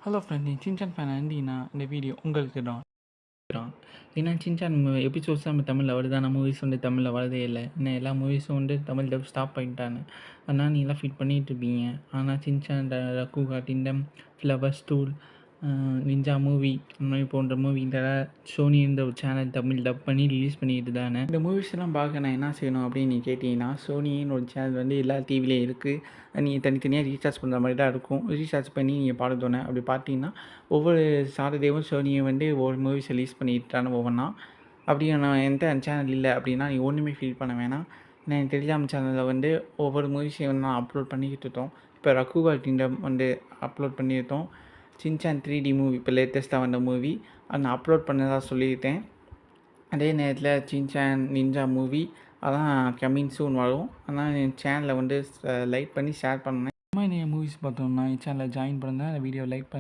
Hello friend, நீ Shinchan fan இருந்தீங்கன்னா இந்த வீடியோ உங்களுக்கு தான். ஏன்னா சின்சான் எபிசோட்ஸ் நம்ம தமிழில் வருது, ஆனால் மூவிஸ் வந்து தமிழில் வரதே இல்லை. இன்னும் எல்லா மூவிஸும் வந்து தமிழ் டப் ஸ்டாப் பண்ணிட்டாங்க. அதனால் நீங்களாம் ஃபீல் பண்ணிகிட்டு இருப்பீங்க. ஆனால் சின்சான், ரக்குகா கிங்டம், ஃப்ளவர்ஸ் டூல், நிஞ்சா மூவி இந்த மாதிரி போன்ற மூவி இந்த சோனி இந்த ஒரு சேனல் தமிழ் டப் பண்ணி ரிலீஸ் பண்ணிட்டு தானே. இந்த மூவிஸ் எல்லாம் பார்க்க நான் என்ன செய்யணும் அப்படின்னு நீ கேட்டிங்கன்னா, சோனின்னு ஒரு சேனல் வந்து எல்லா டிவிலையும் இருக்குது. நீங்கள் தனித்தனியாக ரீசார்ஜ் பண்ணுற மாதிரி தான் இருக்கும். ரீசார்ஜ் பண்ணி நீங்கள் பார்க்கணும். அப்படி பார்த்தீங்கன்னா ஒவ்வொரு சாட்டர்டேவும் சோனியை வந்து ஒவ்வொரு மூவிஸ் ரிலீஸ் பண்ணிட்டான ஒவ்வொன்றா. அப்படி நான் எந்த சேனல் இல்லை அப்படின்னா நீ ஒன்றுமே ஃபீல் பண்ண வேணாம். நான் டெலிகிராம் சேனலில் வந்து ஒவ்வொரு மூவிஸையும் நான் அப்லோட் பண்ணிக்கிட்டு இருக்கோம். இப்போ ரக்குகா கிங்டம் வந்து அப்லோட் பண்ணியிருக்கோம். சின்சான் 3D மூவி இப்போ லேட்டஸ்ட்டாக வந்த மூவி அதை நான் அப்லோட் பண்ணதாக சொல்லியிருக்கேன். அதே நேரத்தில் சின்சான் நிஞ்சா மூவி அதான் கம்மிங் சூன் வரும். அதனால் என் சேனலை வந்து லைக் பண்ணி ஷேர் பண்ணேன். இந்த மாதிரி மூவிஸ் பார்த்தோம்னா என் சேனலை ஜாயின் பண்ணுங்கள், அந்த வீடியோ லைக் பண்ணி